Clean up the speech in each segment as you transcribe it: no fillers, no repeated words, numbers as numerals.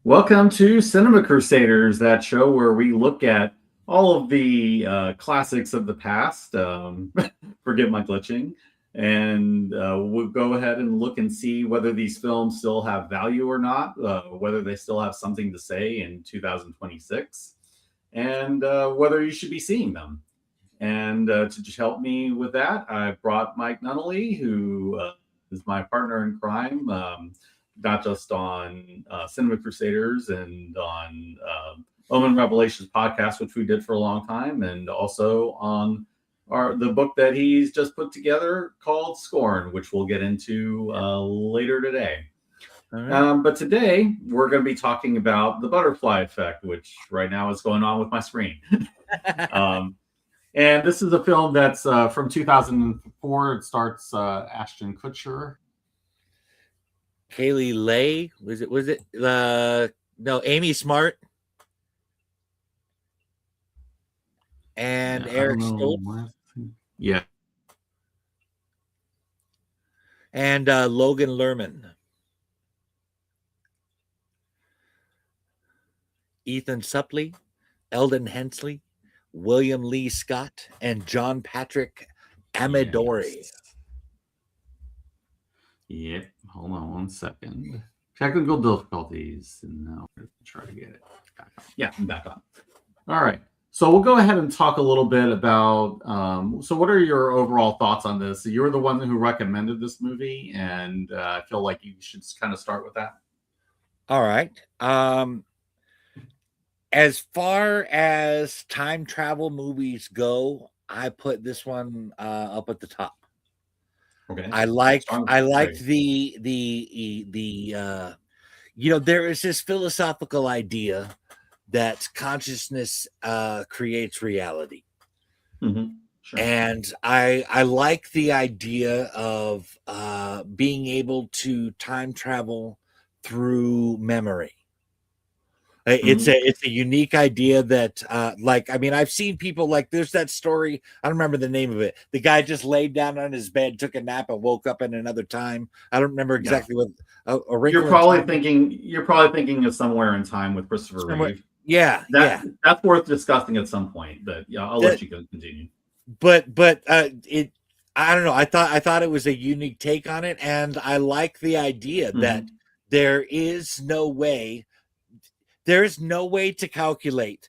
Welcome to Cinema Crusaders, that show where we look at all of the classics of the past. Forget my glitching. And we'll go ahead and look and see whether these films still have value or not, whether they still have something to say in 2026, and whether you should be seeing them. And to just help me with that, I brought Mike Nunnally, who is my partner in crime. Not just on Cinema Crusaders and on Omen Revelations podcast, which we did for a long time, and also on the book that he's just put together called Scorn, which we'll get into later today. Right. But today we're going to be talking about the butterfly effect, which right now is going on with my screen. And this is a film that's from 2004. It starts Ashton Kutcher. Kaylee Lay, was it no, Amy Smart and Eric Stoltz. Yeah. And Logan Lerman. Ethan Suplee, Eldon Hensley, William Lee Scott, and John Patrick Amadori. Yes. Yep. Hold on one second. Technical difficulties. And now we're going to try to get it back on. Yeah, I'm back on. All right. So we'll go ahead and talk a little bit about, so what are your overall thoughts on this? You were the one who recommended this movie, and I feel like you should kind of start with that. All right. As far as time travel movies go, I put this one up at the top. Okay. I liked the there is this philosophical idea that consciousness creates reality. Mm-hmm. Sure. And I like the idea of being able to time travel through memory. It's a unique idea that I've seen people, like, there's that story, I don't remember the name of it. The guy just laid down on his bed, took a nap, and woke up in another time. I don't remember exactly what you're probably thinking of Somewhere in Time with Christopher Reeve. That's worth discussing at some point, but yeah, I'll let you go continue. But I don't know. I thought it was a unique take on it, and I like the idea that there is no way to calculate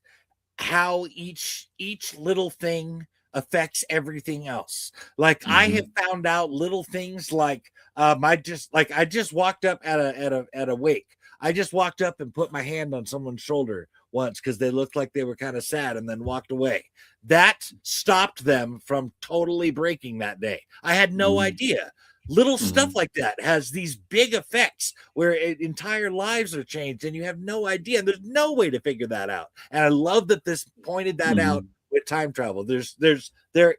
how each little thing affects everything else. Like, I have found out little things like I just walked up at a wake. I just walked up and put my hand on someone's shoulder once because they looked like they were kind of sad, and then walked away. That stopped them from totally breaking that day. I had no idea. Little stuff like that has these big effects where entire lives are changed, and you have no idea. And there's no way to figure that out. And I love that this pointed that out with time travel. There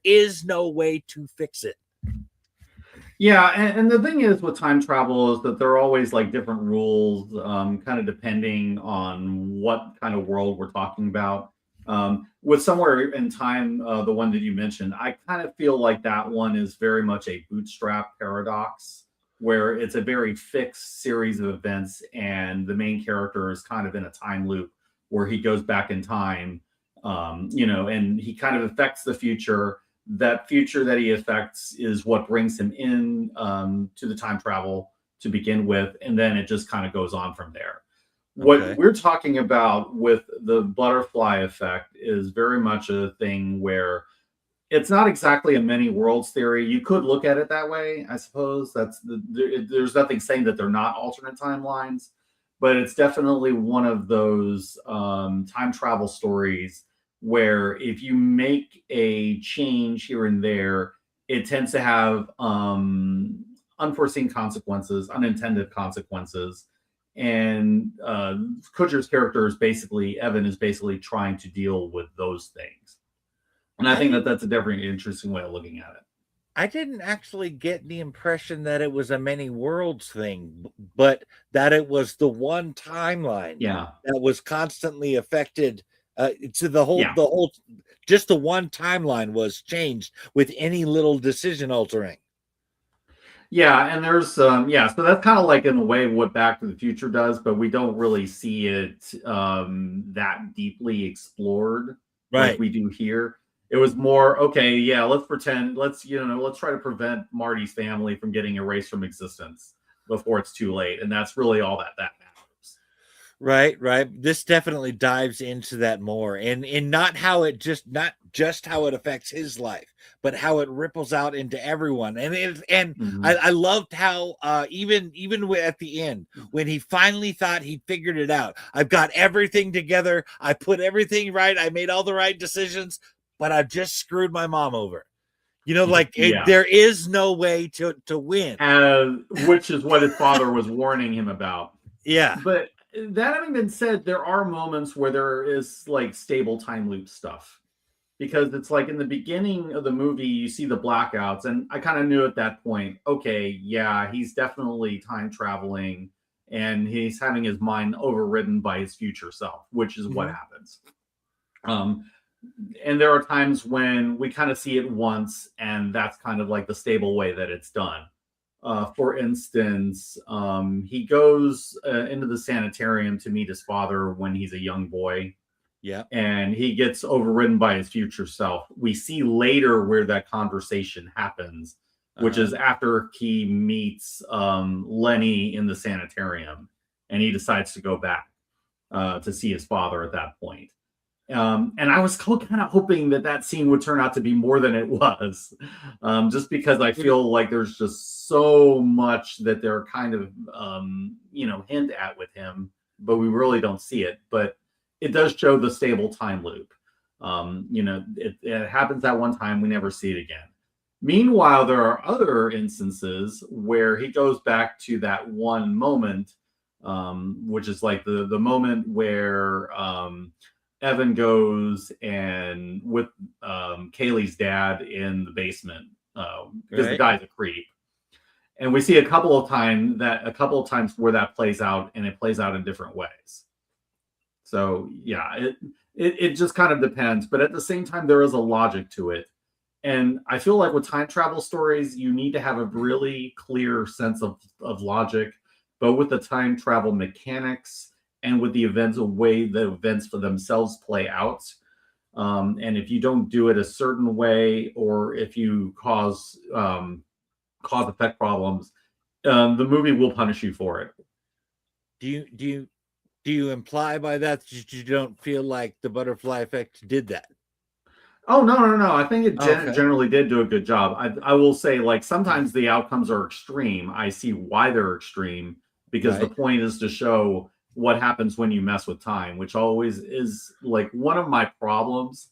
is no way to fix it. Yeah, and the thing is with time travel is that there are always like different rules, kind of depending on what kind of world we're talking about. With Somewhere in Time, the one that you mentioned, I kind of feel like that one is very much a bootstrap paradox, where it's a very fixed series of events, and the main character is kind of in a time loop where he goes back in time, and he kind of affects the future. That future that he affects is what brings him in to the time travel to begin with, and then it just kind of goes on from there. What we're talking about with the butterfly effect is very much a thing where it's not exactly a many worlds theory. You could look at it that way, I suppose. There's nothing saying that they're not alternate timelines, but it's definitely one of those time travel stories where if you make a change here and there, it tends to have unforeseen consequences, unintended consequences. And Kutcher's character is Evan is basically trying to deal with those things. And I think that's a very interesting way of looking at it. I didn't actually get the impression that it was a many worlds thing, but that it was the one timeline that was constantly affected. To the whole, just the one timeline was changed with any little decision altering. Yeah, and there's so that's kind of like in a way what Back to the Future does, but we don't really see it that deeply explored like Right. we do here. It was more okay, yeah, let's pretend, let's try to prevent Marty's family from getting erased from existence before it's too late, and that's really all that matters. Right, right. This definitely dives into that more, and not how it not just how it affects his life, but how it ripples out into everyone. And Hmm. I loved how even at the end when he finally thought he figured it out. I've got everything together. I put everything right. I made all the right decisions, but I've just screwed my mom over. Yeah, There is no way to win. which is what his father was warning him about. Yeah. But that having been said, there are moments where there is like stable time loop stuff because it's like in the beginning of the movie, you see the blackouts, and I kind of knew at that point, okay, yeah, he's definitely time traveling and he's having his mind overridden by his future self, which is what Mm-hmm. happens. Um, and there are times when we kind of see it once, and that's kind of like the stable way that it's done. For instance, he goes into the sanitarium to meet his father when he's a young boy, Yeah. and he gets overridden by his future self. We see later where that conversation happens, which Uh-huh. is after he meets Lenny in the sanitarium, and he decides to go back to see his father at that point. And I was kind of hoping that scene would turn out to be more than it was, just because I feel like there's just so much that they're kind of, hint at with him, but we really don't see it. But it does show the stable time loop. It happens that one time, we never see it again. Meanwhile, there are other instances where he goes back to that one moment, which is like the moment where Evan goes and with Kaylee's dad in the basement because the Right. guy's a creep, and we see a couple of times where that plays out, and it plays out in different ways. So yeah, it just kind of depends, but at the same time, there is a logic to it, and I feel like with time travel stories, you need to have a really clear sense of logic, but with the time travel mechanics and with the events, the way the events for themselves play out. And if you don't do it a certain way, or if you cause effect problems, the movie will punish you for it. Do you imply by that you don't feel like the butterfly effect did that? Oh no! I think it Oh, okay. generally did do a good job. I will say, like sometimes the outcomes are extreme. I see why they're extreme because the Right. point is to show what happens when you mess with time, which always is like one of my problems.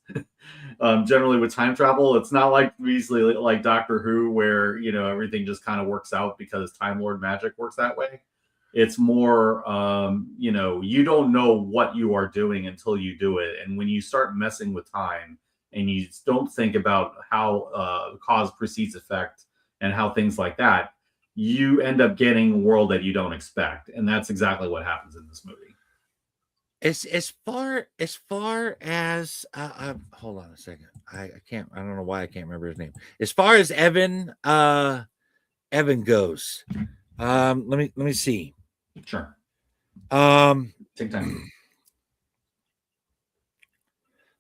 Generally with time travel, it's not like easily like Doctor Who, where everything just kind of works out because Time Lord magic works that way. It's more, you don't know what you are doing until you do it, and when you start messing with time and you don't think about how cause precedes effect and how things like that, you end up getting a world that you don't expect, and that's exactly what happens in this movie. As far as hold on a second. I can't. I don't know why I can't remember his name. As far as Evan goes, let me see. Sure, Um, take time.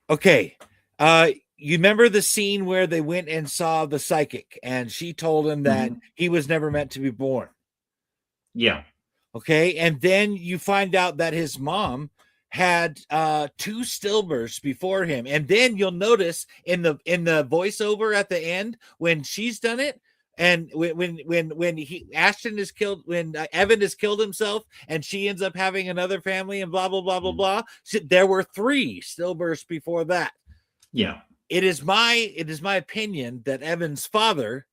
okay. You remember the scene where they went and saw the psychic, and she told him that Hmm. he was never meant to be born. Yeah. Okay, and then you find out that his mom had two stillbirths before him, and then you'll notice in the voiceover at the end when she's done it, and when he Ashton is killed, when Evan has killed himself, and she ends up having another family, and blah blah blah blah Mhm. blah. So there were three stillbirths before that. Yeah. It is my opinion that Evan's father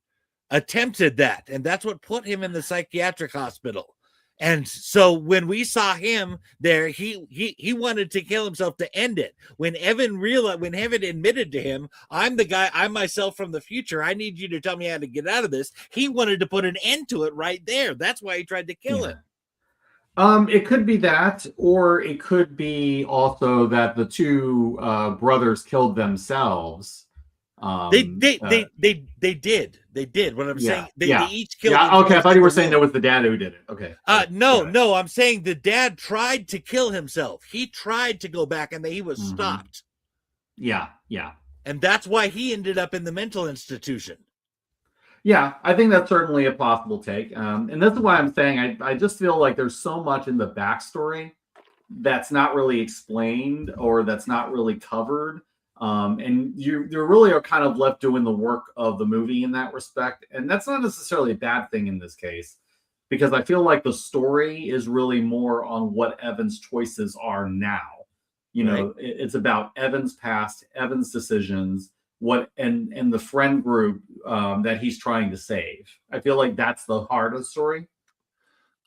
attempted that, and that's what put him in the psychiatric hospital. And so when we saw him there, he wanted to kill himself to end it. When Evan admitted to him, I'm the guy, I'm myself from the future, I need you to tell me how to get out of this, he wanted to put an end to it right there. That's why he tried to kill him. Yeah. It could be that, or it could be also that the two brothers killed themselves They Um, they uh, they they they did. They did. What I'm yeah, saying, they yeah, each killed yeah. Okay, I themselves thought in you were the saying that womb. was the dad who did it. Okay, okay, No, got it. no, I'm saying the dad tried to kill himself. He tried to go back and he was Hmm. stopped. Yeah, yeah. And that's why he ended up in the mental institution. Yeah, I think that's certainly a possible take. And this is why I'm saying I just feel like there's so much in the backstory that's not really explained or that's not really covered. And you really are kind of left doing the work of the movie in that respect. And that's not necessarily a bad thing in this case, because I feel like the story is really more on what Evan's choices are now. Right. It's about Evan's past, Evan's decisions, what and the friend group that he's trying to save. I feel like that's the heart of the story,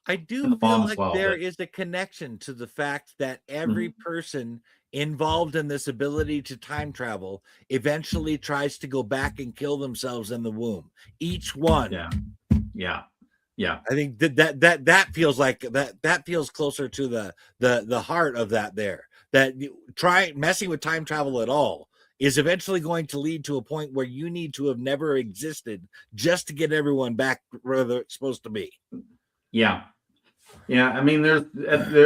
I do and the feel mom as like well. there But is a connection to the fact that every mhm, person involved in this ability to time travel eventually tries to go back and kill themselves in the womb. Each one. yeah, yeah, yeah. I think that feels like that feels closer to the heart of that there. That try messing with time travel at all is eventually going to lead to a point where you need to have never existed just to get everyone back where they're supposed to be. Yeah. Yeah, I mean, there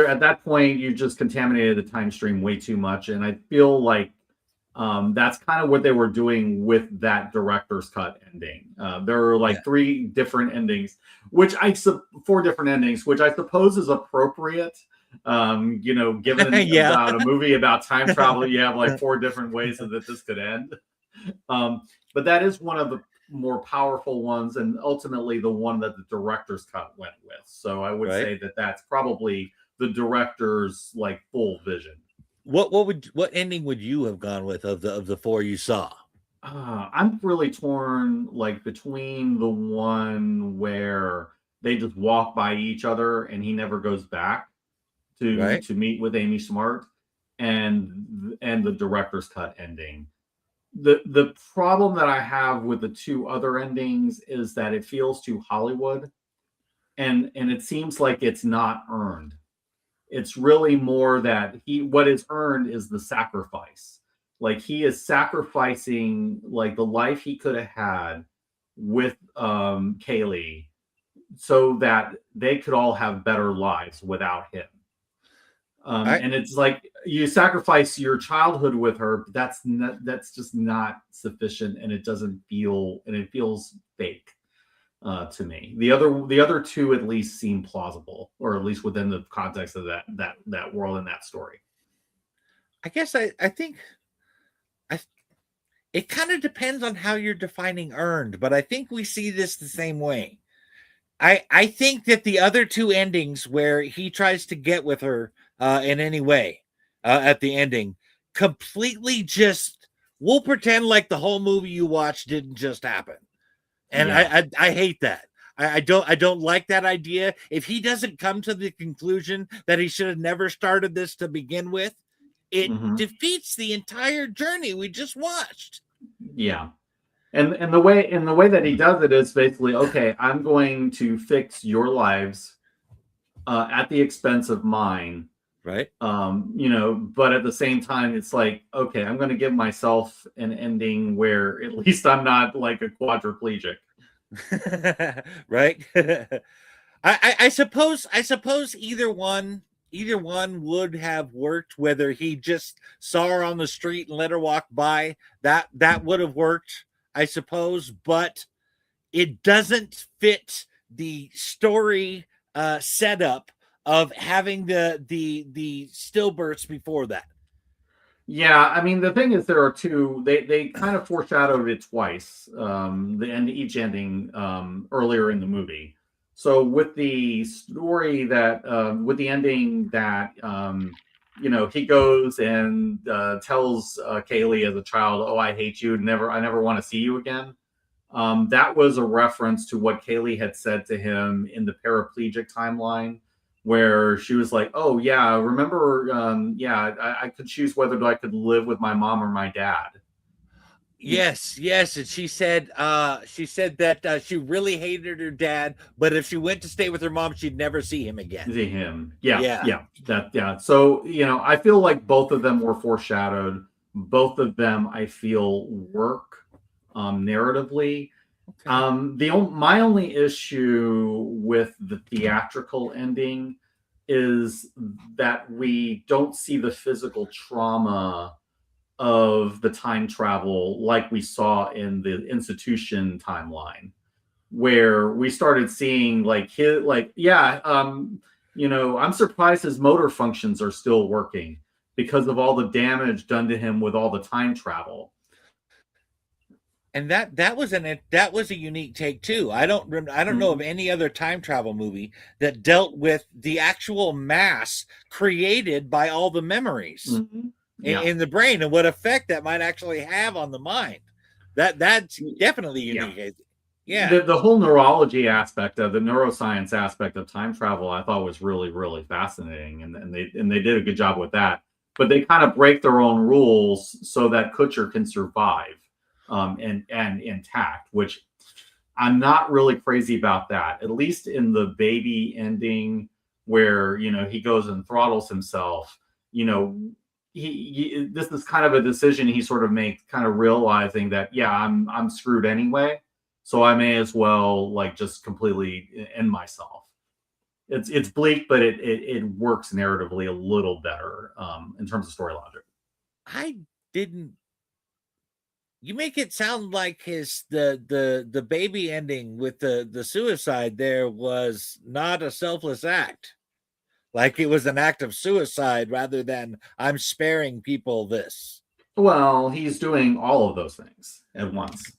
at that point you just contaminated the time stream way too much, and I feel like that's kind of what they were doing with that director's cut ending. There are Yeah. like three different endings, four different endings, which I suppose is appropriate. Given Yeah. about a movie about time travel, you have like four different ways that this could end. But that is one of the more powerful ones, and ultimately the one that the director's cut went with. So I would Right. say that that's probably the director's like full vision. What ending would you have gone with of the four you saw? I'm really torn, like between the one where they just walk by each other and he never goes back Right. to meet with Amy Smart, and the director's cut ending. The problem that I have with the two other endings is that it feels too Hollywood, and it seems like it's not earned. It's really more that he what is earned is the sacrifice. Like he is sacrificing like the life he could have had with Kaylee so that they could all have better lives without him. I And it's like you sacrifice your childhood with her, but that's just not sufficient, and it feels fake to me. The other two at least seem plausible, or at least within the context of that world and that story. I guess I think I it kind of depends on how you're defining earned, but I think we see this the same way. I think that the other two endings where he tries to get with her in any way at the ending completely just we'll pretend like the whole movie you watched didn't just happen. And Yeah. I hate that. I don't like that idea. If he doesn't come to the conclusion that he should have never started this to begin with, it Hmm. defeats the entire journey we just watched. Yeah. And the way that he does it is basically, okay, I'm going to fix your lives at the expense of mine. Right? But at the same time, it's like, okay, I'm going to give myself an ending where at least I'm not like a quadriplegic. Right? I suppose either one would have worked, whether he just saw her on the street and let her walk by. That would have worked, I suppose, but it doesn't fit the story setup of having the stillbirths before that. Yeah, I mean the thing is there are two. They kind of foreshadowed it twice. The end each ending earlier in the movie. So with the story that with the ending that he goes and tells Kaylee as a child, "Oh, I hate you. I never want to see you again." That was a reference to what Kaylee had said to him in the paraplegic timeline, where she was like, "Oh yeah, remember? Yeah, I could choose whether I could live with my mom or my dad." Yes, yes, and she said that she really hated her dad, but if she went to stay with her mom, she'd never see him again. See him, yeah, Yeah. yeah, yeah. So I feel like both of them were foreshadowed. Both of them, I feel, work. narratively. Okay. My only issue with the theatrical ending is that we don't see the physical trauma of the time travel like we saw in the institution timeline, where we started seeing like I'm surprised his motor functions are still working because of all the damage done to him with all the time travel. And that was a unique take too. I don't know of any other time travel movie that dealt with the actual mass created by all the memories in the brain and what effect that might actually have on the mind. That's definitely unique. Yeah. The whole neurology aspect of the neuroscience aspect of time travel, I thought was really, really fascinating, and they did a good job with that. But they kind of break their own rules so that Kutcher can survive and intact, which I'm not really crazy about that. At least in the baby ending, where he goes and throttles himself, this is kind of a decision he sort of makes, kind of realizing that I'm screwed anyway, so I may as well like just completely end myself. It's bleak, but it works narratively a little better in terms of story logic. I didn't. You make it sound like the baby ending with the suicide there was not a selfless act. Like it was an act of suicide rather than I'm sparing people this. Well, he's doing all of those things at once.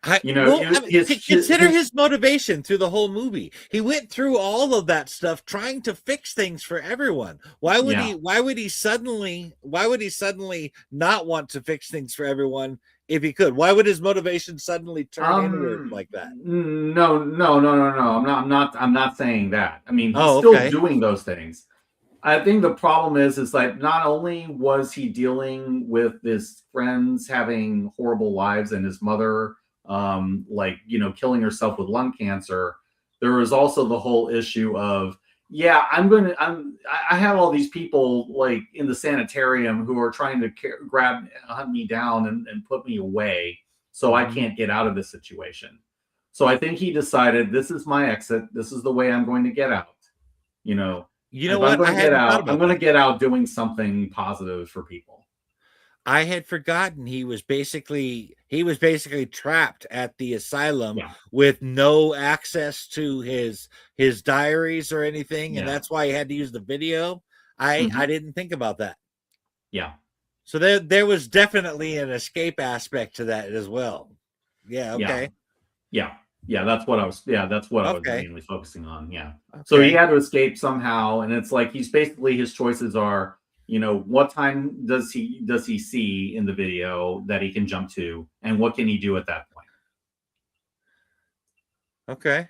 Consider his motivation through the whole movie. He went through all of that stuff trying to fix things for everyone. Why would he suddenly not want to fix things for everyone if he could? Why would his motivation suddenly turn inward like that? No. I'm not saying that. I mean, he's still doing those things. I think the problem is like not only was he dealing with his friends having horrible lives and his mother killing herself with lung cancer, there was also the whole issue of I have all these people like in the sanitarium who are trying to hunt me down and put me away, so I can't get out of this situation. So I think he decided, this is my exit, this is the way I'm going to get out. I'm going to get out doing something positive for people. I had forgotten he was basically trapped at the asylum with no access to his diaries or anything, and that's why he had to use the video. I didn't think about that. Yeah. So there was definitely an escape aspect to that as well. Yeah. Okay. Yeah. That's what I was mainly focusing on. Yeah. Okay. So he had to escape somehow, and it's like his choices are, what time does he see in the video that he can jump to, and what can he do at that point? Okay.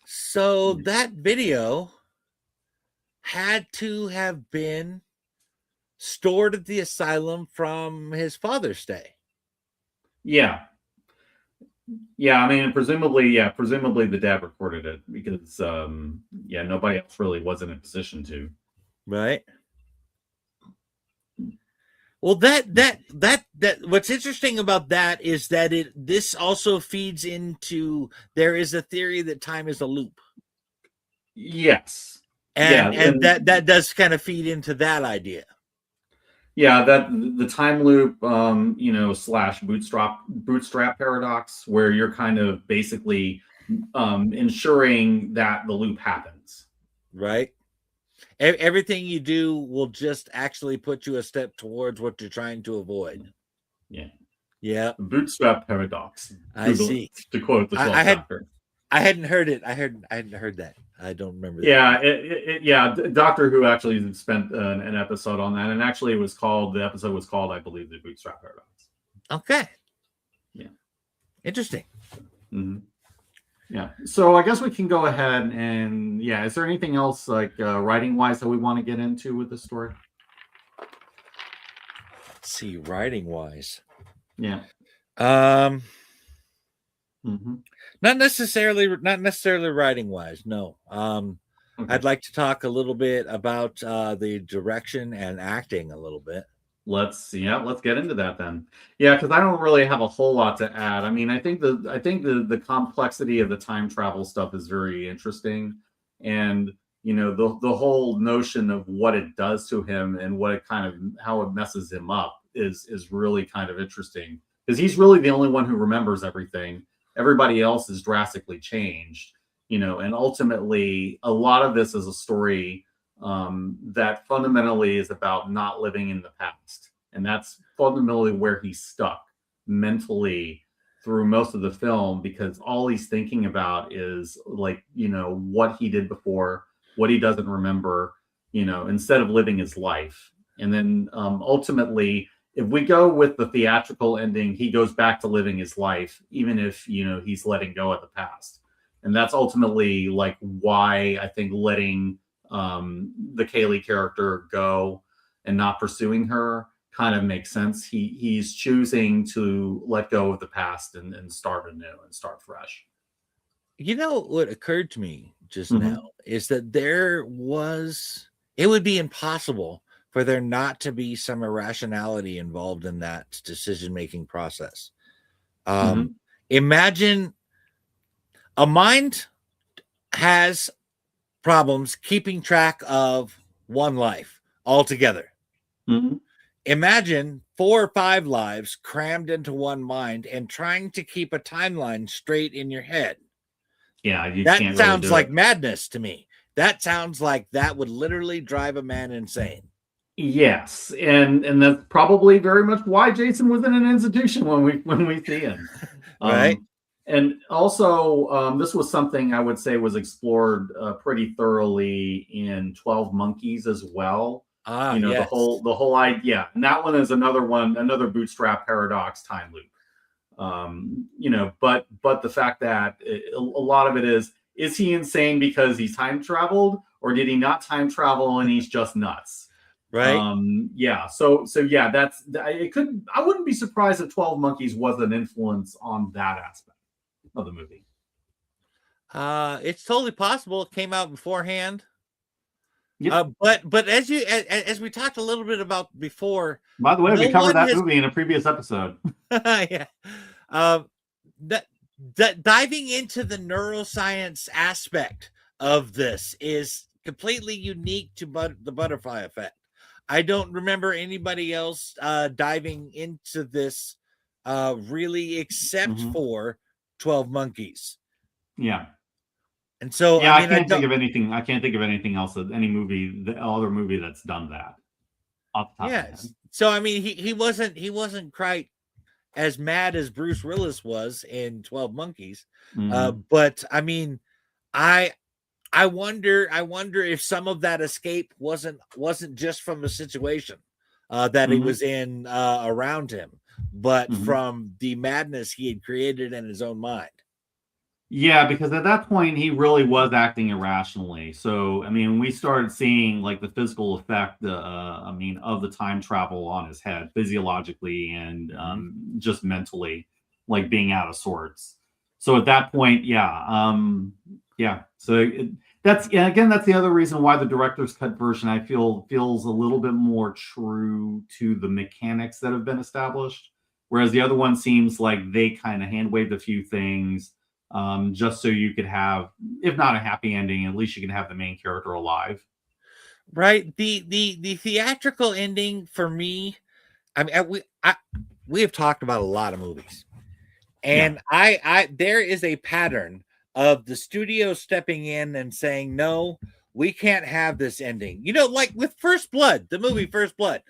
So that video had to have been stored at the asylum from his Father's Day. Yeah. I mean, presumably the dad recorded it because, nobody else really was in a position to. Right. Well, that what's interesting about that is that this also feeds into, there is a theory that time is a loop. Yes. And that does kind of feed into that idea. Yeah, that the time loop, / bootstrap paradox, where you're kind of basically ensuring that the loop happens. Right. Everything you do will just actually put you a step towards what you're trying to avoid. Yeah. Bootstrap paradox. I see. To quote the 12th Doctor. I hadn't heard it. I hadn't heard that. I don't remember that. Yeah. Doctor Who actually spent an episode on that, and actually the episode was called, I believe, the Bootstrap Paradox. Okay. Yeah. Interesting. Mm-hmm. Yeah. So I guess we can go ahead and is there anything else like writing wise that we want to get into with this story? Let's see, writing wise. Yeah. Not necessarily writing wise. No. Okay. I'd like to talk a little bit about the direction and acting a little bit. Let's get into that then. Yeah, because I don't really have a whole lot to add. I mean, I think the complexity of the time travel stuff is very interesting, and the whole notion of what it does to him and what it kind of how it messes him up is really kind of interesting because he's really the only one who remembers everything. Everybody else is drastically changed, and ultimately a lot of this is a story that fundamentally is about not living in the past. And that's fundamentally where he's stuck mentally through most of the film because all he's thinking about is like, what he did before, what he doesn't remember, instead of living his life. And then ultimately, if we go with the theatrical ending, he goes back to living his life, even if, he's letting go of the past. And that's ultimately like why I think letting the Kaylee character go and not pursuing her kind of makes sense. He's choosing to let go of the past and start anew and start fresh. You know what occurred to me just Mm-hmm. now is that it would be impossible for there not to be some irrationality involved in that decision-making process. Mm-hmm. Imagine a mind has problems keeping track of one life altogether. Mm-hmm. Imagine 4 or 5 lives crammed into one mind and trying to keep a timeline straight in your head. Yeah, you That can't really sounds do like it. madness to me. That sounds like that would literally drive a man insane. Yes, and that's probably very much why Jason was in an institution when we see him. Right? Um, and also, this was something I would say was explored pretty thoroughly in 12 Monkeys as well. Ah, The yes. whole idea, and that one is another bootstrap paradox time loop. But the fact that a lot of it is he insane because he's time traveled, or did he not time travel and he's just nuts? Right? Yeah, so yeah, that's it. Could I wouldn't be surprised if 12 Monkeys was an influence on that aspect of the movie. It's totally possible it came out beforehand. Yep. But as we talked a little bit about before, By the way, no we covered one that has movie in a previous episode. yeah. Um, that diving into the neuroscience aspect of this is completely unique to the butterfly effect. I don't remember anybody else diving into this really except Hmm. for 12 Monkeys. Yeah. And so, I Yeah, I mean, I can't think don't, of anything. I can't think of anything else. Any movie, the other movie that's done that off the top of my head. yes. So, I mean, he wasn't quite as mad as Bruce Willis was in 12 Monkeys. Hmm. But I mean, I I wonder if some of that escape wasn't just from the situation that he Hmm. was in around him, but Hmm. from the madness he had created in his own mind. Yeah, because at that point he really was acting irrationally. So, I mean, we started seeing like the physical effect, I mean, of the time travel on his head, physiologically and Mhm. just mentally, like being out of sorts. So at that point, yeah, yeah. So that's yeah. Again, that's the other reason why the director's cut version I feel feels a little bit more true to the mechanics that have been established, whereas the other one seems like they kind of hand waved a few things just so you could have, if not a happy ending, at least you can have the main character alive. Right. The theatrical ending for me. I mean, we have talked about a lot of movies, Yeah. and I there is a pattern of the studio stepping in and saying no, we can't have this ending. You know, like with First Blood, the movie First Blood.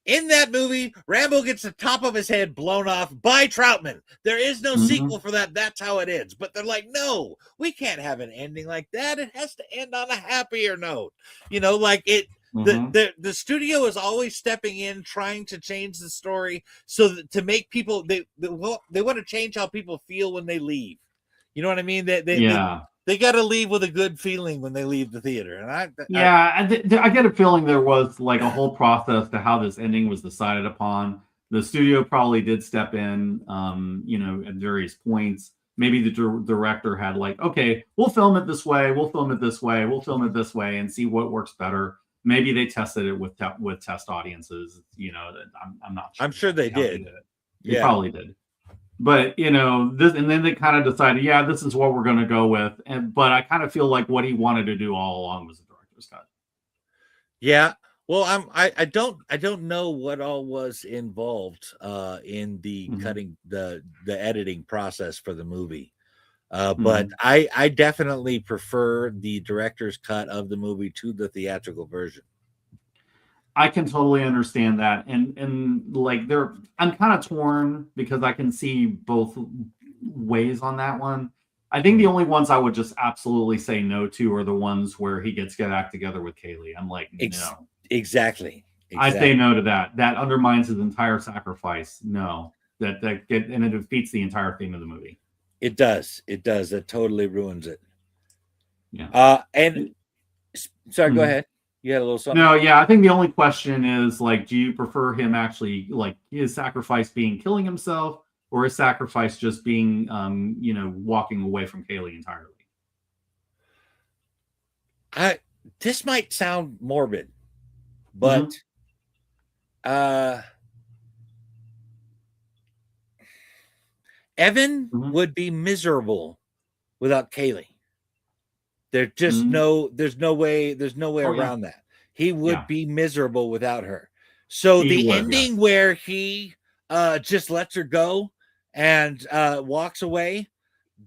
In that movie, Rambo gets the top of his head blown off by Troutman. There is no sequel Hmm. for that. That's how it ends. But they're like, no, we can't have an ending like that. It has to end on a happier note. You know, like it. Hmm. The studio is always stepping in, trying to change the story so that, to make people they want to change how people feel when they leave. You know what I mean? Yeah. They got to leave with a good feeling when they leave the theater. And Yeah. I get a feeling there was like a whole process to how this ending was decided upon. The studio probably did step in, at various points, maybe the director had like, okay, we'll film it this way, we'll film it this way, we'll film it this way, and see what works better. Maybe they tested it with test audiences. I'm not sure. I'm sure they how did. They probably did. But this, and then they kind of decided, yeah, this is what we're going to go with. But I kind of feel like what he wanted to do all along was the director's cut. Yeah. Well, I don't know what all was involved in the cutting the editing process for the movie. But I definitely prefer the director's cut of the movie to the theatrical version. I can totally understand that. And like I'm kind of torn because I can see both ways on that one. I think the only ones I would just absolutely say no to are the ones where he gets back together with Kaylee. I'm like, no. Exactly. I say no to that. That undermines his entire sacrifice. No. And it defeats the entire theme of the movie. It does. It does. It totally ruins it. Yeah. And sorry, go ahead. You had a little something. No, yeah. I think the only question is like, do you prefer him actually like his sacrifice being killing himself, or his sacrifice just being walking away from Kaylee entirely? This might sound morbid, but Evan would be miserable without Kaylee. There's just there's no way around that. He would be miserable without her. So the ending where he just lets her go and walks away,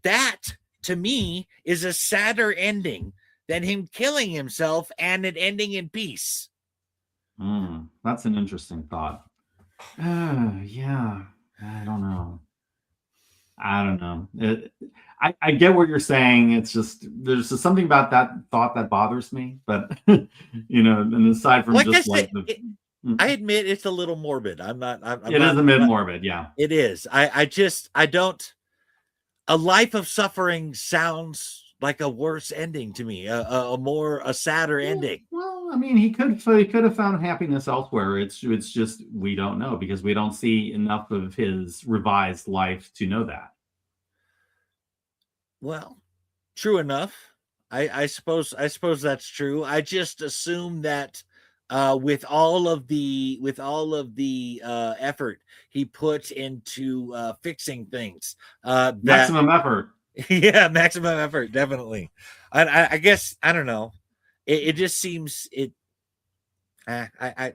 that to me is a sadder ending than him killing himself and it ending in peace. That's an interesting thought. Yeah, I don't know. I get what you're saying. It's just there's just something about that thought that bothers me. But and aside from I admit it's a little morbid. It is a bit morbid, yeah. It is. I don't. A life of suffering sounds like a worse ending to me. A sadder ending. Well, I mean, he could have found happiness elsewhere. It's just we don't know because we don't see enough of his revised life to know that. Well, true enough. I suppose that's true. I just assume that with all of the effort he put into fixing things, maximum effort. Yeah, maximum effort, definitely. I guess I don't know. It just seems it. I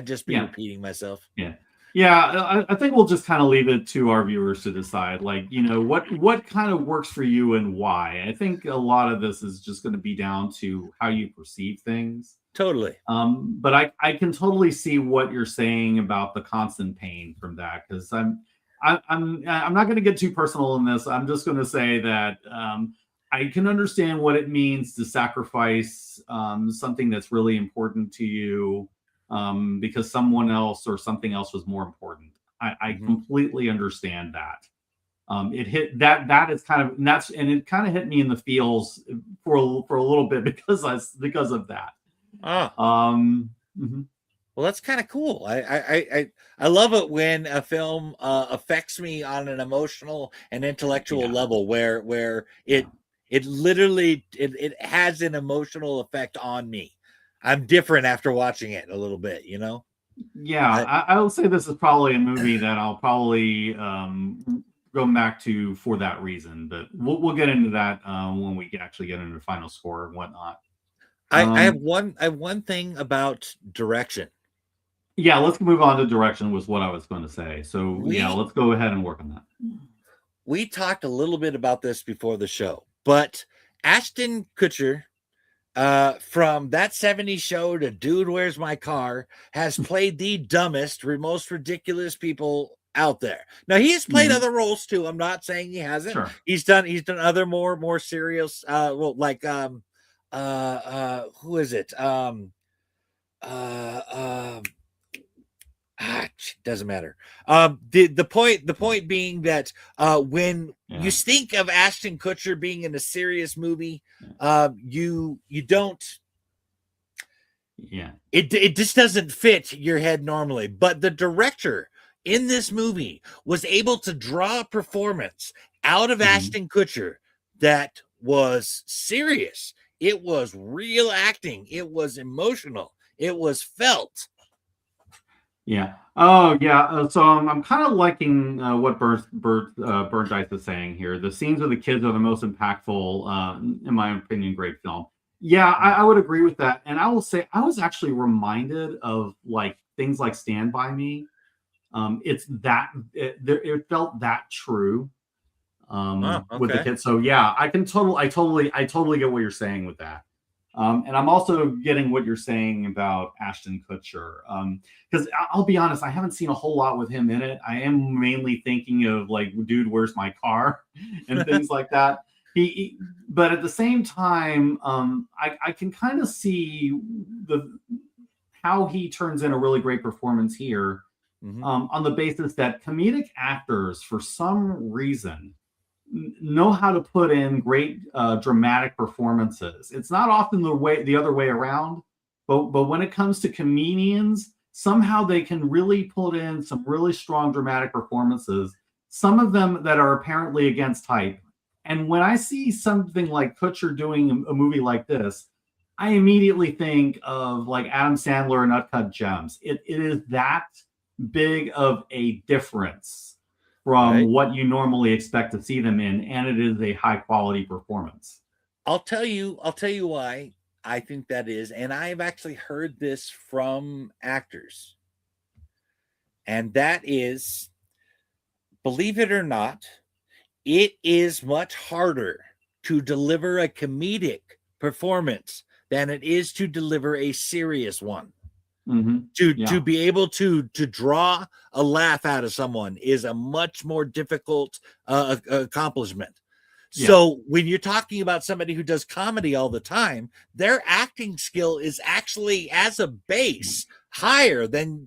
just be repeating myself. Yeah. I think we'll just kind of leave it to our viewers to decide, like, what kind of works for you and why. I think a lot of this is just going to be down to how you perceive things. Totally. But I can totally see what you're saying about the constant pain from that, because I'm not going to get too personal in this. I'm just going to say that I can understand what it means to sacrifice something that's really important to you because someone else or something else was more important. I completely understand that. It hit that is kind of and it kind of hit me in the feels for a little bit because of that. Well, that's kind of cool. I love it when a film affects me on an emotional and intellectual level where it literally it has an emotional effect on me. I'm different after watching it a little bit, Yeah, I will say this is probably a movie that I'll probably go back to for that reason, but we'll get into that when we actually get into the final score and whatnot. I have one thing about direction. Yeah, let's move on to direction was what I was going to say. So let's go ahead and work on that. We talked a little bit about this before the show, but Ashton Kutcher from That 70s Show to Dude, Where's My Car has played the dumbest, most ridiculous people out there. Now he has played other roles too. I'm not saying he hasn't. Sure. He's done other more serious who is it? Doesn't matter. The point being that when you think of Ashton Kutcher being in a serious movie, you don't. Yeah. It just doesn't fit your head normally. But the director in this movie was able to draw a performance out of Mhm. Ashton Kutcher that was serious. It was real acting. It was emotional. It was felt. Yeah. Oh, yeah. So I'm kind of liking what Burgdice is saying here. The scenes with the kids are the most impactful, in my opinion. Great film. Yeah, I would agree with that. And I will say, I was actually reminded of like things like Stand by Me. It's that it felt that true Oh, with the okay. kids. So yeah, I totally get what you're saying with that. And I'm also getting what you're saying about Ashton Kutcher. Because I'll be honest, I haven't seen a whole lot with him in it. I am mainly thinking of like, dude, where's my car, and things like that. But at the same time, I can kind of see the how he turns in a really great performance here, Mm-hmm. on the basis that comedic actors, for some reason, know how to put in great dramatic performances. It's not often the other way around, but when it comes to comedians, somehow they can really put in some really strong dramatic performances. Some of them that are apparently against type. And when I see something like Kutcher doing a movie like this, I immediately think of like Adam Sandler and Uncut Gems. It is that big of a difference from Right. what you normally expect to see them in, and it is a high quality performance. I'll tell you why I think that is. And I've actually heard this from actors. And that is, believe it or not, it is much harder to deliver a comedic performance than it is to deliver a serious one. Mm-hmm. To Yeah. be able to draw a laugh out of someone is a much more difficult accomplishment. Yeah. So when you're talking about somebody who does comedy all the time, their acting skill is actually, as a base, higher than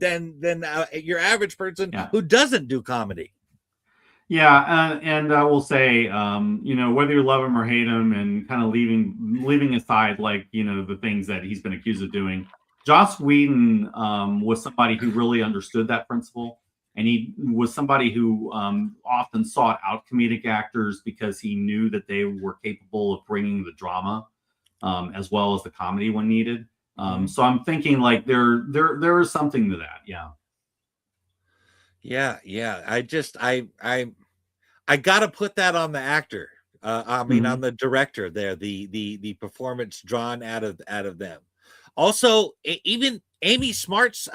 your average person Yeah. who doesn't do comedy. Yeah, and I will say, whether you love him or hate him, and kind of leaving aside like the things that he's been accused of doing, Joss Whedon was somebody who really understood that principle, and he was somebody who often sought out comedic actors because he knew that they were capable of bringing the drama as well as the comedy when needed. Mm-hmm. So I'm thinking like there is something to that. Yeah. Yeah. I got to put that on the actor. I mean, on Hmm. the director there, the performance drawn out of them. Also, even Amy Smart's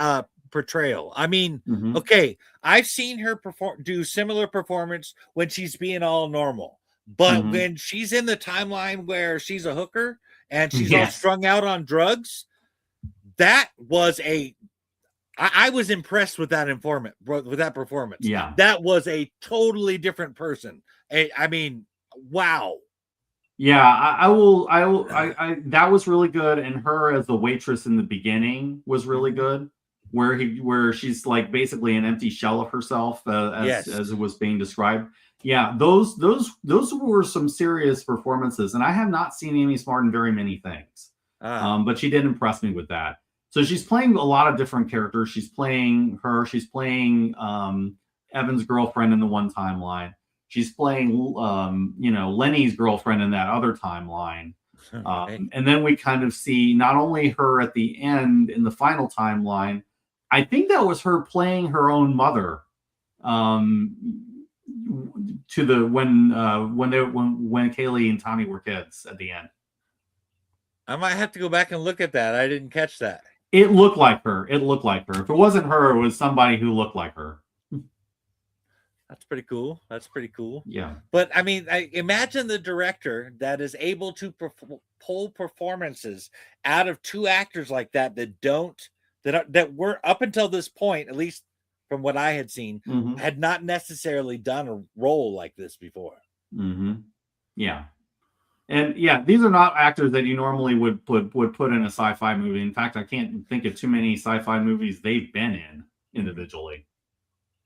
portrayal. I mean, Hmm. okay, I've seen her do similar performance when she's being all normal, but Hmm. when she's in the timeline where she's a hooker and she's all Yes. strung out on drugs, that was a I was impressed with that performance. Yeah. That was a totally different person. I mean, wow. Yeah, that was really good, and her as the waitress in the beginning was really Mhm. good, where she's like basically an empty shell of herself, Yes. as it was being described. Yeah, those were some serious performances, and I have not seen Amy Smart in very many things, Ah, but she did impress me with that. So she's playing a lot of different characters. She's playing her. She's playing Evan's girlfriend in the one timeline. She's playing, Lenny's girlfriend in that other timeline. right. And then we kind of see not only her at the end in the final timeline, I think that was her playing her own mother, to the when Kaylee and Tommy were kids at the end. I might have to go back and look at that. I didn't catch that. It looked like her. It looked like her. If it wasn't her, it was somebody who looked like her. That's pretty cool. That's pretty cool. Yeah. But I mean, I imagine the director that is able to pull performances out of two actors like that that were up until this point, at least from what I had seen, Hmm. had not necessarily done a role like this before. Hmm. Yeah. And yeah, these are not actors that you normally would put in a sci-fi movie. In fact, I can't think of too many sci-fi movies they've been in individually.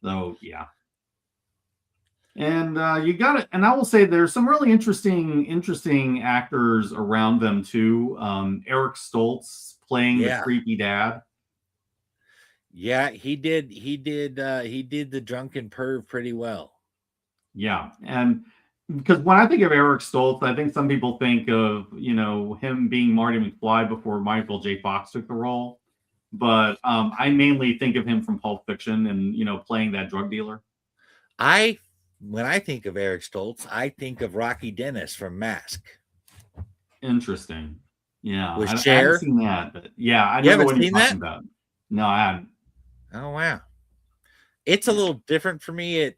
So yeah, and you got it. And I will say there's some really interesting actors around them too. Eric Stoltz playing the Yeah. creepy dad. Yeah, he did. He did the drunken perv pretty well. Yeah, and because when I think of Eric Stoltz, I think some people think of, him being Marty McFly before Michael J. Fox took the role. But I mainly think of him from Pulp Fiction and, playing that drug dealer. When I think of Eric Stoltz, I think of Rocky Dennis from Mask. Interesting. Yeah. With I haven't Cher. seen that, but yeah, I You don't know haven't what you're seen talking that? about. No, I haven't. Oh wow, it's a little different for me.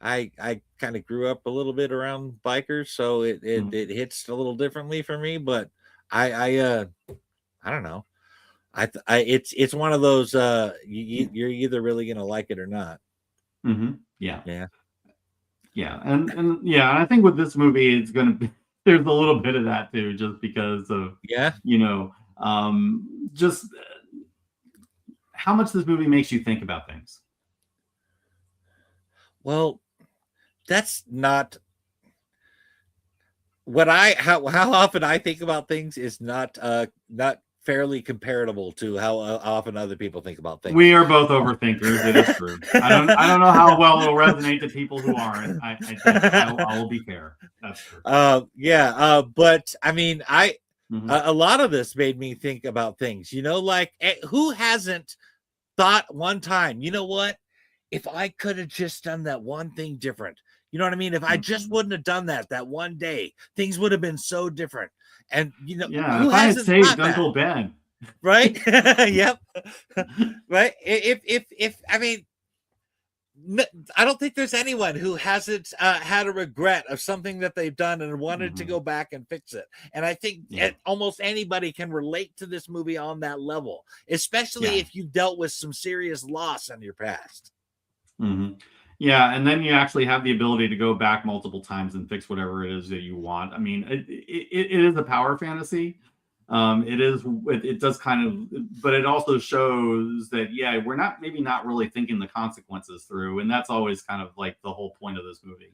I kind of grew up a little bit around bikers, so it hits a little differently for me. But I don't know. It's one of those you're either really gonna like it or not. Yeah. Yeah. Yeah. And yeah, and I think with this movie, it's gonna be there's a little bit of that too, just because of Yeah. just how much this movie makes you think about things. Well, that's not what how often I think about things is not fairly comparable to how often other people think about things. We are both overthinkers. It is true. I don't know how well it'll resonate to people who aren't. I will be fair. That's true. But I mean, Mhm. a lot of this made me think about things. Like who hasn't thought one time, you know what? If I could have just done that one thing different, you know what I mean? If I just wouldn't have done that one day, things would have been so different. And Yeah, who if I had hasn't saved thought that? Uncle Ben, Right? Yep. Right. If I mean, I don't think there's anyone who hasn't had a regret of something that they've done and wanted to go back and fix it. And I think almost anybody can relate to this movie on that level, especially if you've dealt with some serious loss in your past. Yeah, and then you actually have the ability to go back multiple times and fix whatever it is that you want. I mean, it is a power fantasy. It does kind of, but it also shows that we're maybe not really thinking the consequences through, and that's always kind of like the whole point of this movie.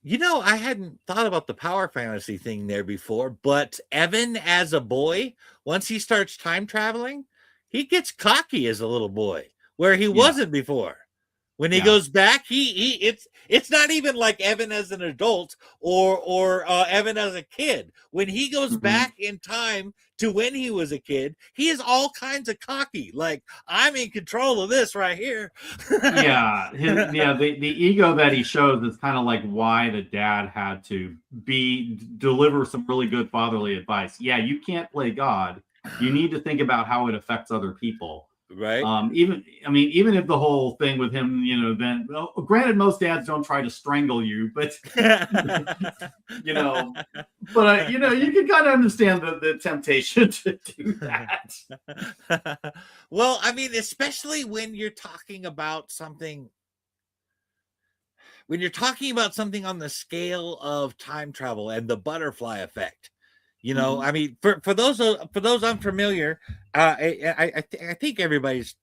I hadn't thought about the power fantasy thing there before, but Evan as a boy, once he starts time traveling, he gets cocky as a little boy where he wasn't before. When he goes back, it's not even like Evan as an adult or Evan as a kid. When he goes back in time to when he was a kid, he is all kinds of cocky. Like, I'm in control of this right here. The ego that he shows is kind of like why the dad had to deliver some really good fatherly advice. Yeah, you can't play God. You need to think about how it affects other people. Right. Even if the whole thing with him, granted, most dads don't try to strangle you, but you can kind of understand the temptation to do that. Well, I mean, especially when you're talking about something on the scale of time travel and the butterfly effect. I mean, for those unfamiliar, I think everybody's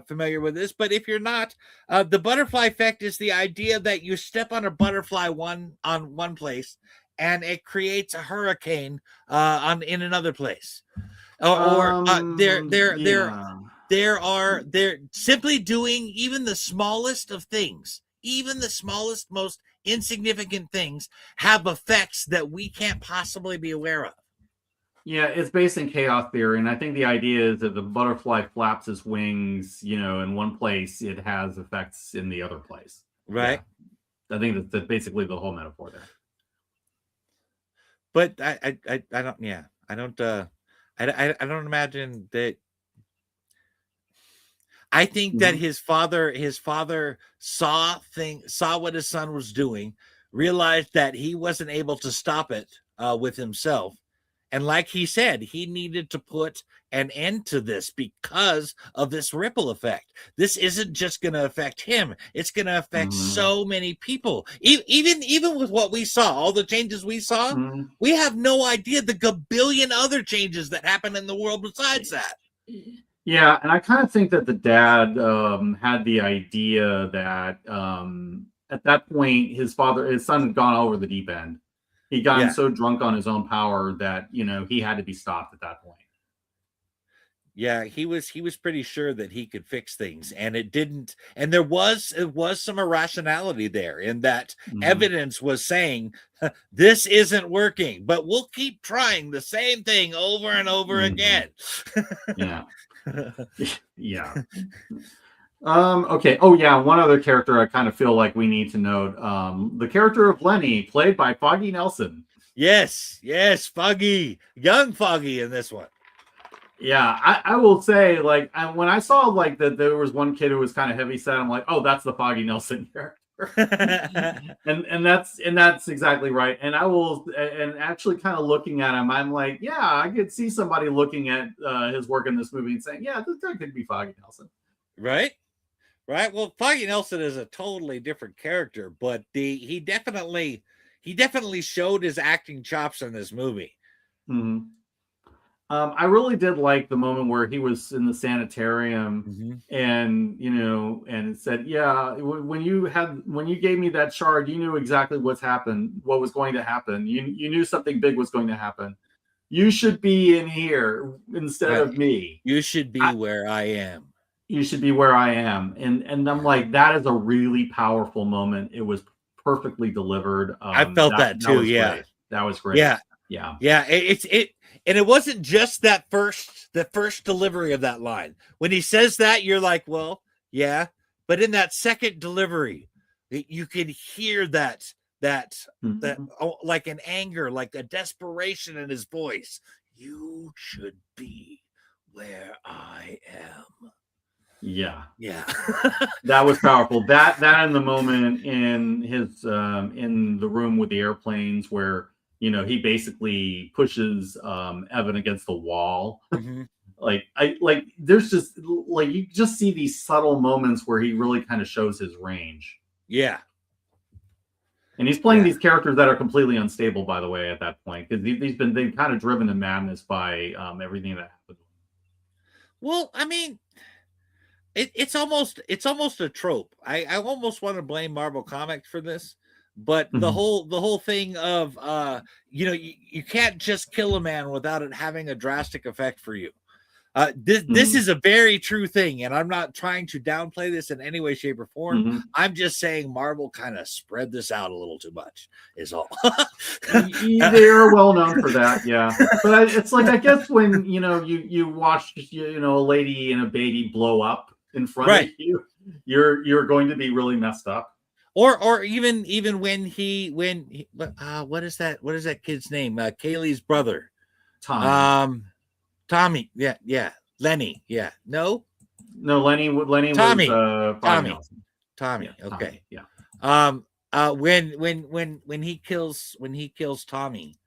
familiar with this, but if you're not, the butterfly effect is the idea that you step on a butterfly on one place and it creates a hurricane in another place, they're simply doing even the smallest of things. Even the smallest, most insignificant things have effects that we can't possibly be aware of. Yeah, it's based in chaos theory, and I think the idea is that the butterfly flaps its wings, in one place, it has effects in the other place. Right. Yeah. I think that's basically the whole metaphor there. But I don't. Yeah, I don't. I don't imagine that. I think that his father saw what his son was doing, realized that he wasn't able to stop it with himself. And like he said, he needed to put an end to this because of this ripple effect. This isn't just going to affect him. It's going to affect so many people. Even with what we saw, all the changes we saw, we have no idea the gabillion other changes that happen in the world besides that. Yeah, and I kind of think that the dad had the idea that at that point, his son had gone over the deep end. He'd gotten so drunk on his own power that, he had to be stopped at that point. Yeah, he was pretty sure that he could fix things, and it didn't. And there was some irrationality there in that Mhm. evidence was saying this isn't working, but we'll keep trying the same thing over and over Mhm. again. Yeah. Yeah. Okay. Oh, yeah. One other character I kind of feel like we need to note. The character of Lenny, played by Foggy Nelson. Yes, Foggy, young Foggy in this one. Yeah, I will say, like, when I saw like that there was one kid who was kind of heavy set, I'm like, oh, that's the Foggy Nelson character. and that's exactly right. And I will, and actually kind of looking at him, I'm like, yeah, I could see somebody looking at his work in this movie and saying, yeah, this guy could be Foggy Nelson. Right. Well, Foggy Nelson is a totally different character, but he definitely showed his acting chops in this movie. Mm-hmm. I really did like the moment where he was in the sanitarium and and said, "Yeah, when you gave me that shard, you knew exactly what was going to happen. You knew something big was going to happen. You should be in here instead Right. of me. You should be where I am. You should be where I am." And I'm like, that is a really powerful moment. It was perfectly delivered. I felt that too. Was Yeah. great. That was great. Yeah. And it wasn't just the first delivery of that line. When he says that, you're like, well, yeah. But in that second delivery, you can hear that like an anger, like a desperation in his voice. You should be where I am. Yeah. That was powerful. That in the moment in his in the room with the airplanes where he basically pushes Evan against the wall. There's just like you just see these subtle moments where he really kind of shows his range. Yeah. And he's playing these characters that are completely unstable, by the way, at that point, because they've kind of driven to madness by everything that happened. Well, I mean, it's almost a trope. I almost want to blame Marvel Comics for this, but the whole thing of you can't just kill a man without it having a drastic effect for you. This is a very true thing, and I'm not trying to downplay this in any way, shape, or form. I'm just saying Marvel kind of spread this out a little too much, is all. They're well known for that, yeah. But it's like, I guess when you watch a lady and a baby blow up in front of you, you're going to be really messed up. Or even when he what is that kid's name? Kaylee's brother, Tommy, yeah, Lenny, yeah, no, Lenny Tommy, was Tommy, okay, Tommy, yeah. When he kills Tommy,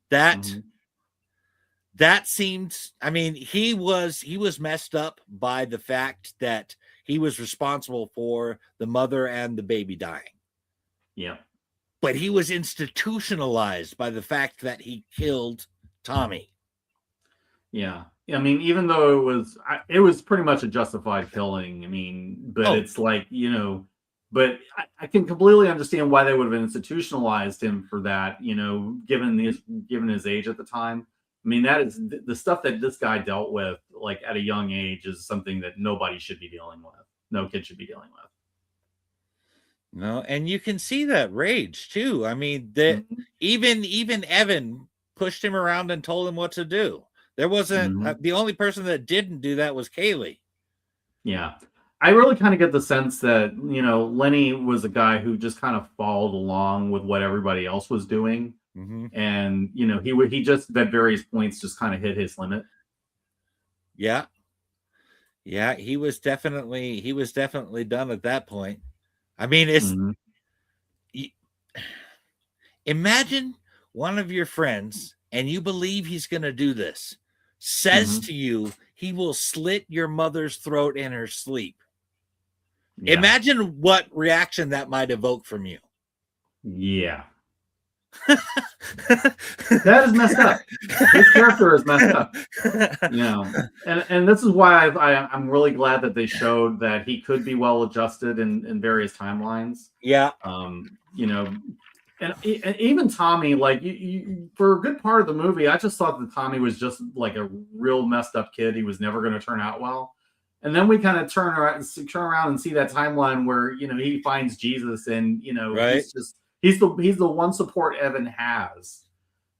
that seemed, I mean, he was messed up by the fact that he was responsible for the mother and the baby dying. Yeah. But he was institutionalized by the fact that he killed Tommy. Yeah. I mean, even though it was pretty much a justified killing. I mean, but it's like, but I can completely understand why they would have institutionalized him for that, given his age at the time. I mean, that is the stuff that this guy dealt with, like at a young age, is something that nobody should be dealing with. No kid should be dealing with. No, and you can see that rage too. I mean, that even Evan pushed him around and told him what to do. There wasn't the only person that didn't do that was Kaylee. Yeah. I really kind of get the sense that, Lenny was a guy who just kind of followed along with what everybody else was doing. And, he just at various points just kind of hit his limit. Yeah. Yeah. He was definitely done at that point. I mean, it's imagine one of your friends, and you believe he's going to do this, says to you, he will slit your mother's throat in her sleep. Yeah. Imagine what reaction that might evoke from you. Yeah. That is messed up. This character is messed up. And this is why I'm really glad that they showed that he could be well adjusted in various timelines. Yeah. And even Tommy, like for a good part of the movie, I just thought that Tommy was just like a real messed up kid. He was never going to turn out well. And then we kind of turn around and see that timeline where he finds Jesus, and Right. he's the one support Evan has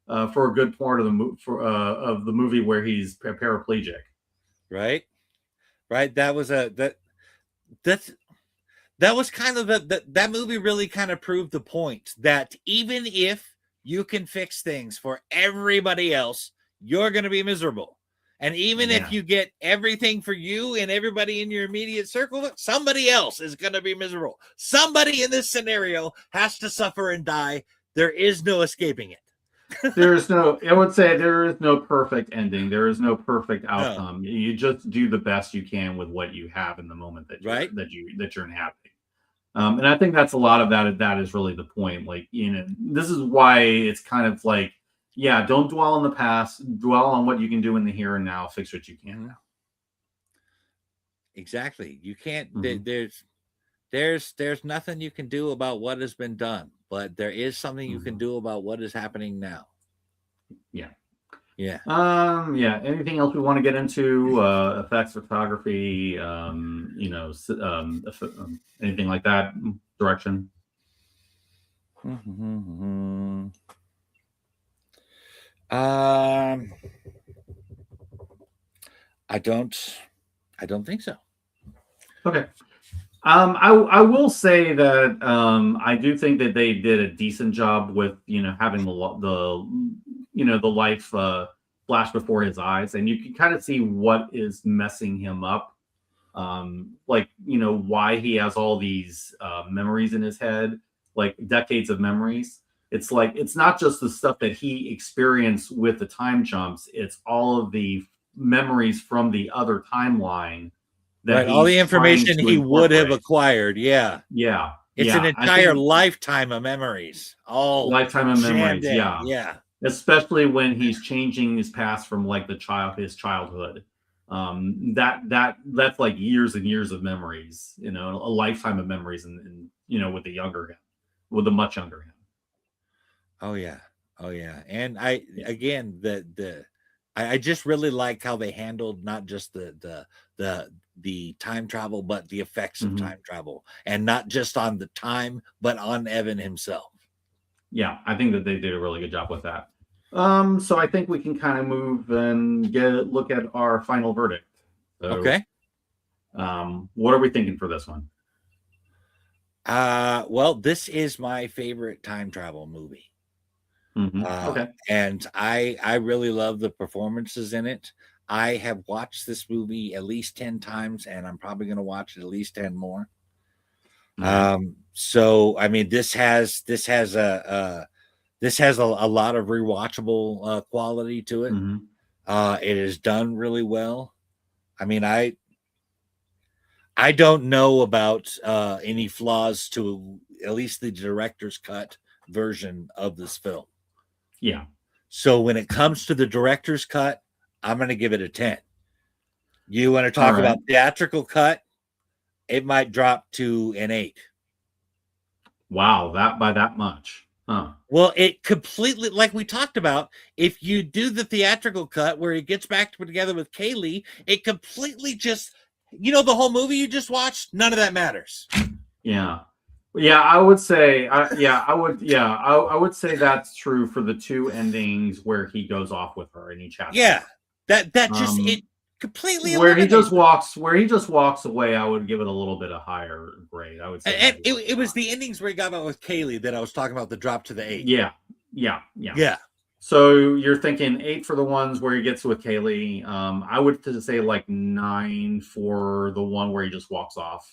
for a good part of the movie where he's paraplegic. Right. That was that was kind of that movie really kind of proved the point that even if you can fix things for everybody else, you're going to be miserable. And even if you get everything for you and everybody in your immediate circle, somebody else is going to be miserable. Somebody in this scenario has to suffer and die. There is no escaping it. I would say there is no perfect ending. There is no perfect outcome. No. You just do the best you can with what you have in the moment that you're inhabiting. And I think that's a lot of that. That is really the point. Like, this is why it's kind of like, don't dwell on the past, dwell on what you can do in the here and now, fix what you can now. Exactly. You can't, there's nothing you can do about what has been done, but there is something you can do about what is happening now. Yeah. Anything else we want to get into? Effects, photography, anything like that? Direction. I don't think so. Okay. I will say that I do think that they did a decent job with having the life flash before his eyes, and you can kind of see what is messing him up, why he has all these memories in his head, like decades of memories. It's like it's not just the stuff that he experienced with the time jumps, it's all of the memories from the other timeline. Right, all the information he would have acquired. It's an entire lifetime of memories. Lifetime of memories. Especially when he's changing his past from like his childhood. That's like years and years of memories. A lifetime of memories, and with the much younger him. Oh yeah, and I just really like how they handled not just the time travel, but the effects of time travel, and not just on the time, but on Evan himself. Yeah, I think that they did a really good job with that. So I think we can kind of move and look at our final verdict. So, okay. What are we thinking for this one? Well, this is my favorite time travel movie. Okay. And I really love the performances in it. I have watched this movie at least 10 times, and I'm probably going to watch it at least 10 more. So I mean, this has a lot of rewatchable quality to it. It is done really well. I mean, I don't know about any flaws to at least the director's cut version of this film. Yeah. So when it comes to the director's cut, I'm going to give it a 10. You want to talk about theatrical cut? It might drop to an 8. Wow, by that much. Huh. Well, it completely, like we talked about, if you do the theatrical cut where he gets back together with Kaylee, it completely just, the whole movie you just watched, none of that matters. Yeah. I would say, I would say that's true for the 2 endings where he goes off with her in each chapter. Yeah, that just it completely where he just walks away. I would give it a little bit of higher grade. I would say, and it was the endings where he got out with Kaylee that I was talking about, the drop to the 8. Yeah. So you're thinking 8 for the ones where he gets with Kaylee. I would say like 9 for the one where he just walks off.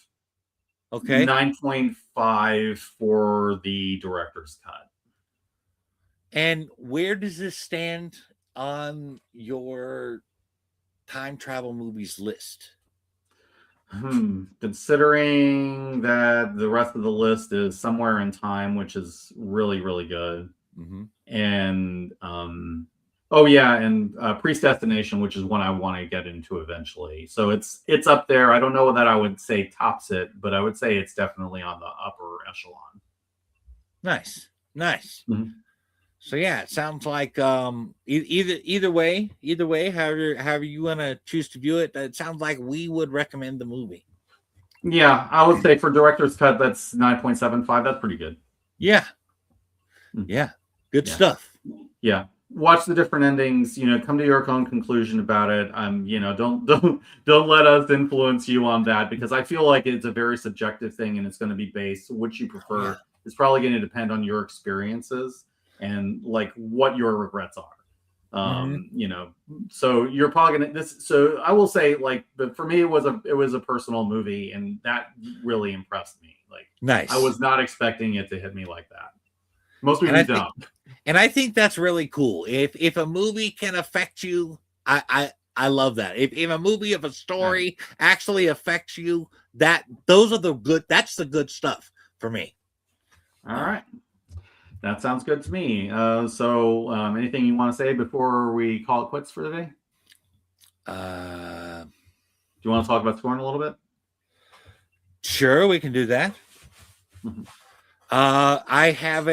Okay. 9.5 for the director's cut. And where does this stand on your time travel movies list? Considering that the rest of the list is Somewhere in Time, which is really, really good. And Predestination, which is one I want to get into eventually. So it's up there. I don't know that I would say tops it, but I would say it's definitely on the upper echelon. Nice. Nice. Mhm. So yeah, it sounds like either way, however you want to choose to view it, it sounds like we would recommend the movie. Yeah, I would say for director's cut, that's 9.75. That's pretty good. Yeah, Mm. yeah, good Yeah. stuff. Yeah, watch the different endings. Come to your own conclusion about it. Don't let us influence you on that, because I feel like it's a very subjective thing, and it's going to be based. Which you Oh, yeah. prefer is probably going to depend on your experiences and like what your regrets are. So you're probably gonna this. So I will say, like, but for me, it was a personal movie, and that really impressed me. Like, Nice. I was not expecting it to hit me like that. Most And movies don't. And I think that's really cool. If a movie can affect you, I love that. If a movie, if a story actually affects you, that's the good stuff for me. All right. That sounds good to me. So anything you want to say before we call it quits for the day? Do you want to talk about scoring a little bit? Sure, we can do that. I have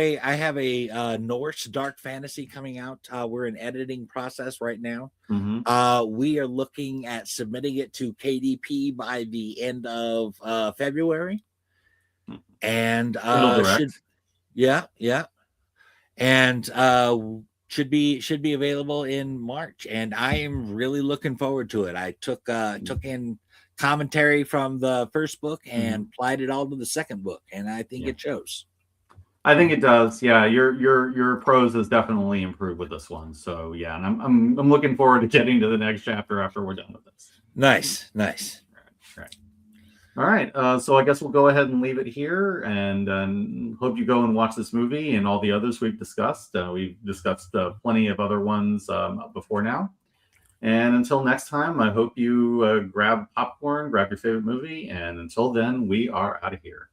a Norse dark fantasy coming out. We're in editing process right now. We are looking at submitting it to KDP by the end of February, and should be available in March. And I am really looking forward to it. I took in commentary from the first book and applied it all to the second book, and I think it shows. I think it does. Yeah, your prose has definitely improved with this one. So yeah, and I'm looking forward to getting to the next chapter after we're done with this. Nice. Right. All right. So I guess we'll go ahead and leave it here, and hope you go and watch this movie and all the others we've discussed. We've discussed plenty of other ones before now. And until next time, I hope you grab popcorn, grab your favorite movie, and until then, we are out of here.